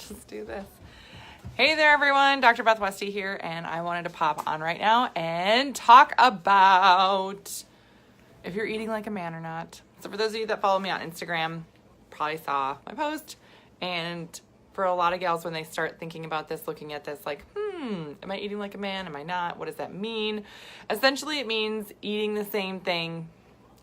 just do this. Hey there, everyone. Dr. Beth Westy here, and I wanted to pop on right now and talk about if you're eating like a man or not. So for those of you that follow me on Instagram, probably saw my post. And for a lot of gals, when they start thinking about this, looking at this, like, am I eating like a man? Am I not? What does that mean? Essentially, it means eating the same thing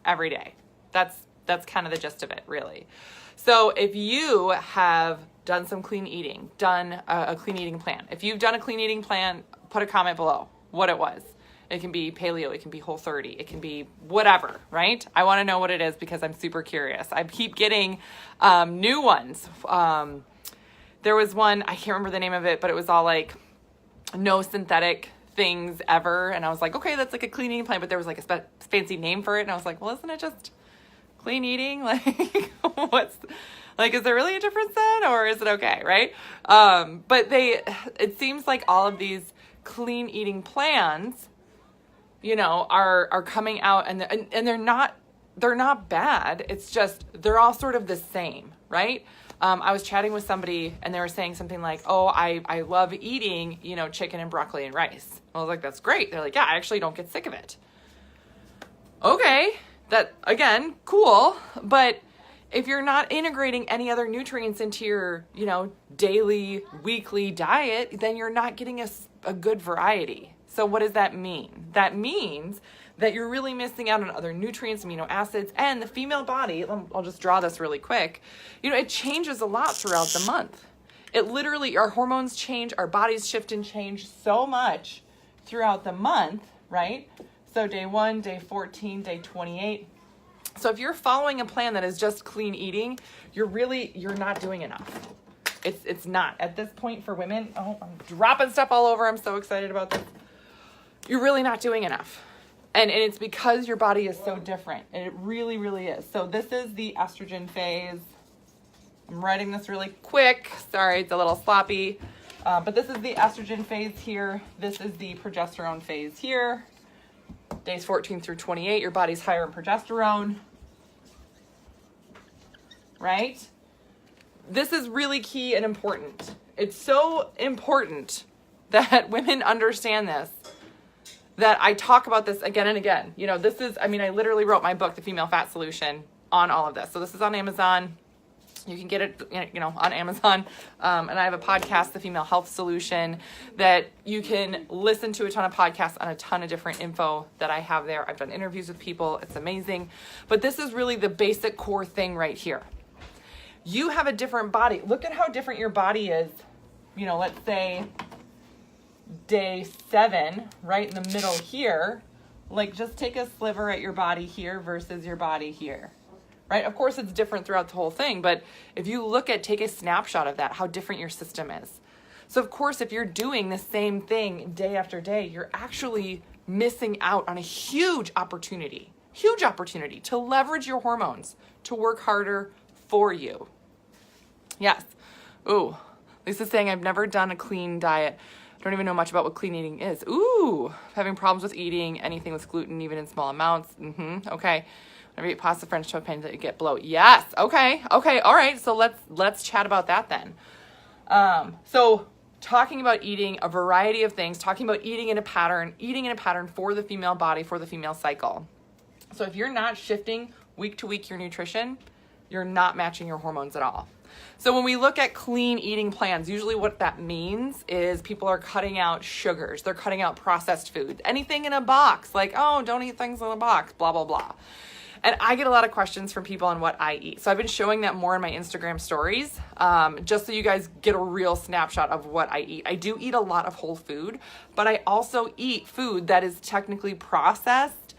every day. That's kind of the gist of it, really. So if you have done some clean eating, done a clean eating plan. If you've done a clean eating plan, put a comment below what it was. It can be paleo, it can be Whole30, it can be whatever, right? I want to know what it is because I'm super curious. I keep getting new ones. There was one, I can't remember the name of it, but it was all like no synthetic things ever. And I was like, okay, that's like a clean eating plan, but there was like a fancy name for it. And I was like, well, isn't it just clean eating? Like, is there really a difference then, or is it okay, right? But it seems like all of these clean eating plans, are coming out and they're not bad. It's just, they're all sort of the same, right? I was chatting with somebody and they were saying something like, oh, I love eating, chicken and broccoli and rice. I was like, that's great. They're like, yeah, I actually don't get sick of it. Okay. That, again, cool. But if you're not integrating any other nutrients into your, daily, weekly diet, then you're not getting a good variety. So what does that mean? That means that you're really missing out on other nutrients, amino acids, and the female body, I'll just draw this really quick, it changes a lot throughout the month. It literally, our hormones change, our bodies shift and change so much throughout the month, right? So day 1, day 14, day 28. So if you're following a plan that is just clean eating, you're not doing enough. It's not. At this point for women, I'm dropping stuff all over. I'm so excited about this. You're really not doing enough. And it's because your body is so different. And it really, really is. So this is the estrogen phase. I'm writing this really quick. Sorry, it's a little sloppy. But this is the estrogen phase here. This is the progesterone phase here. Days 14 through 28, your body's higher in progesterone. Right? This is really key and important. It's so important that women understand this, that I talk about this again and again. This is, I literally wrote my book, The Female Fat Solution, on all of this. So this is on Amazon. You can get it, on Amazon. And I have a podcast, The Female Health Solution, that you can listen to a ton of podcasts on a ton of different info that I have there. I've done interviews with people. It's amazing. But this is really the basic core thing right here. You have a different body. Look at how different your body is. Let's say day 7, right in the middle here. Like, just take a sliver at your body here versus your body here. Right? Of course, it's different throughout the whole thing, but if you take a snapshot of that, how different your system is. So of course, if you're doing the same thing day after day, you're actually missing out on a huge opportunity to leverage your hormones to work harder for you. Yes. Ooh, Lisa's saying, I've never done a clean diet. I don't even know much about what clean eating is. Ooh, having problems with eating anything with gluten, even in small amounts. Okay. Whenever you eat pasta, French toast, pain that you get bloat. Yes. Okay. All right. So let's chat about that then. So talking about eating a variety of things, talking about eating in a pattern for the female body, for the female cycle. So if you're not shifting week to week your nutrition, you're not matching your hormones at all. So when we look at clean eating plans, usually what that means is people are cutting out sugars. They're cutting out processed foods, anything in a box, like, oh, don't eat things in a box, blah, blah, blah. And I get a lot of questions from people on what I eat. So I've been showing that more in my Instagram stories, just so you guys get a real snapshot of what I eat. I do eat a lot of whole food, but I also eat food that is technically processed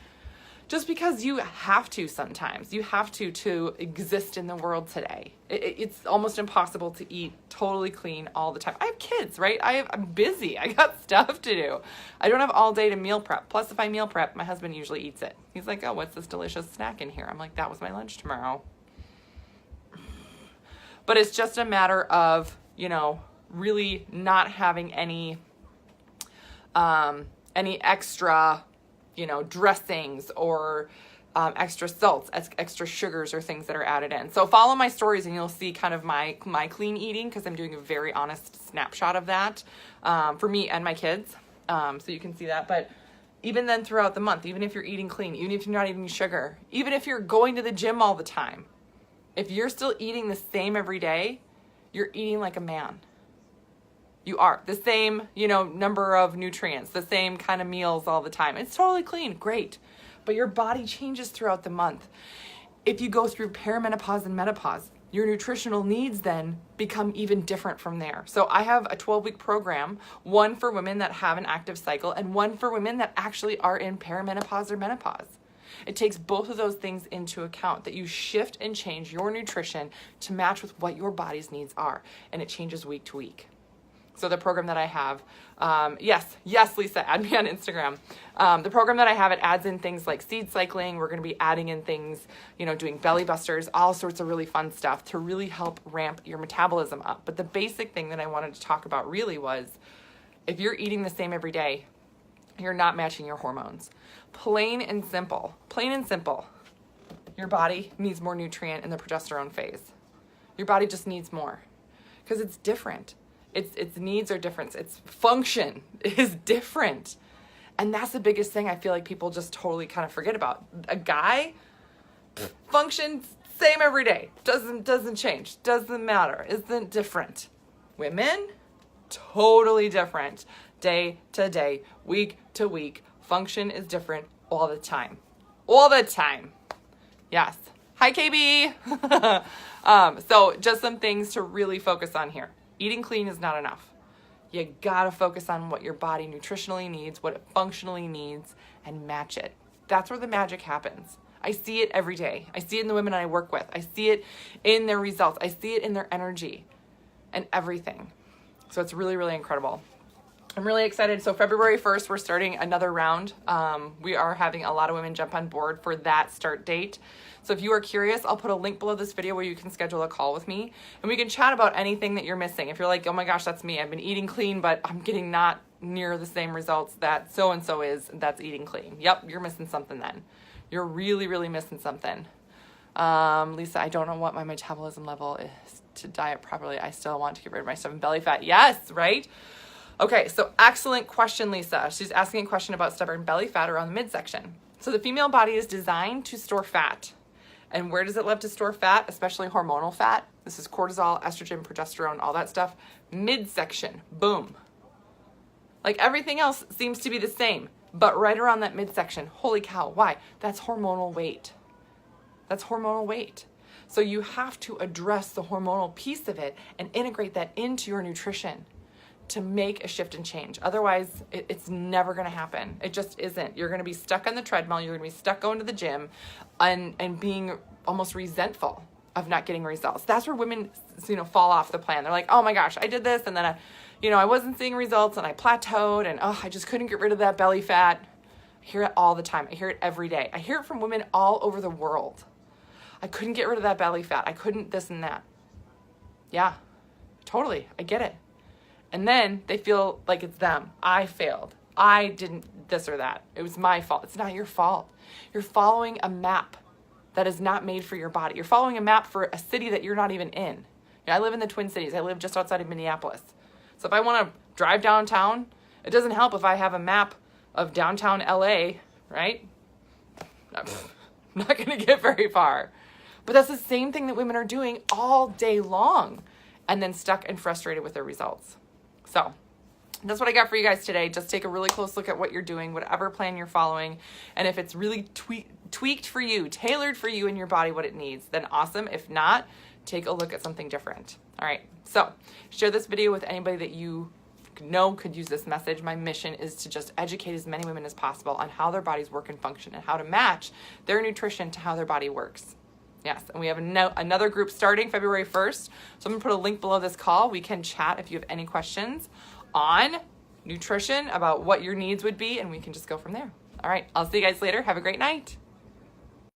just because you have to sometimes. You have to exist in the world today. It's almost impossible to eat totally clean all the time. I have kids, right? I'm busy. I got stuff to do. I don't have all day to meal prep. Plus, if I meal prep, my husband usually eats it. He's like, oh, what's this delicious snack in here? I'm like, that was my lunch tomorrow. But it's just a matter of, really not having any extra, dressings or extra salts, extra sugars, or things that are added in. So follow my stories and you'll see kind of my clean eating, because I'm doing a very honest snapshot of that for me and my kids. So you can see that. But even then throughout the month, even if you're eating clean, even if you're not eating sugar, even if you're going to the gym all the time, if you're still eating the same every day, you're eating like a man. You are. The same, number of nutrients, the same kind of meals all the time. It's totally clean. Great. But your body changes throughout the month. If you go through perimenopause and menopause, your nutritional needs then become even different from there. So I have a 12-week program, one for women that have an active cycle and one for women that actually are in perimenopause or menopause. It takes both of those things into account, that you shift and change your nutrition to match with what your body's needs are. And it changes week to week. So the program that I have, yes, Lisa, add me on Instagram. The program that I have, it adds in things like seed cycling. We're going to be adding in things, doing belly busters, all sorts of really fun stuff to really help ramp your metabolism up. But the basic thing that I wanted to talk about really was, if you're eating the same every day, you're not matching your hormones. Plain and simple. Your body needs more nutrient in the progesterone phase. Your body just needs more because it's different. Its needs are different. Its function is different. And that's the biggest thing I feel like people just totally kind of forget about. A guy functions same every day. Doesn't change. Doesn't matter. Isn't different. Women, totally different. Day to day, week to week. Function is different all the time. All the time. Yes. Hi, KB. So just some things to really focus on here. Eating clean is not enough. You gotta focus on what your body nutritionally needs, what it functionally needs, and match it. That's where the magic happens. I see it every day. I see it in the women I work with. I see it in their results. I see it in their energy and everything. So it's really, really incredible. I'm really excited. So February 1st, we're starting another round. We are having a lot of women jump on board for that start date. So if you are curious, I'll put a link below this video where you can schedule a call with me and we can chat about anything that you're missing. If you're like, oh my gosh, that's me. I've been eating clean, but I'm getting not near the same results that so-and-so is, that's eating clean. Yep, you're missing something then. You're really, really missing something. Lisa, I don't know what my metabolism level is to diet properly. I still want to get rid of my stubborn belly fat. Yes, right? Okay, so excellent question, Lisa. She's asking a question about stubborn belly fat around the midsection. So the female body is designed to store fat. And where does it love to store fat, especially hormonal fat? This is cortisol, estrogen, progesterone, all that stuff. Midsection, boom. Like everything else seems to be the same, but right around that midsection, holy cow, why? That's hormonal weight. That's hormonal weight. So you have to address the hormonal piece of it and integrate that into your nutrition to make a shift and change. Otherwise, it's never going to happen. It just isn't. You're going to be stuck on the treadmill. You're going to be stuck going to the gym and being almost resentful of not getting results. That's where women, fall off the plan. They're like, oh my gosh, I did this. And then I wasn't seeing results and I plateaued and I just couldn't get rid of that belly fat. I hear it all the time. I hear it every day. I hear it from women all over the world. I couldn't get rid of that belly fat. I couldn't this and that. Yeah, totally. I get it. And then they feel like it's them. I failed. I didn't this or that. It was my fault. It's not your fault. You're following a map that is not made for your body. You're following a map for a city that you're not even in. I live in the Twin Cities. I live just outside of Minneapolis. So if I want to drive downtown, it doesn't help if I have a map of downtown LA, right? I'm not going to get very far. But that's the same thing that women are doing all day long and then stuck and frustrated with their results. So that's what I got for you guys today. Just take a really close look at what you're doing, whatever plan you're following. And if it's really tweaked for you, tailored for you and your body, what it needs, then awesome. If not, take a look at something different. All right. So share this video with anybody that you know could use this message. My mission is to just educate as many women as possible on how their bodies work and function and how to match their nutrition to how their body works. Yes, and we have another group starting February 1st. So I'm going to put a link below this call. We can chat if you have any questions on nutrition, about what your needs would be, and we can just go from there. All right, I'll see you guys later. Have a great night.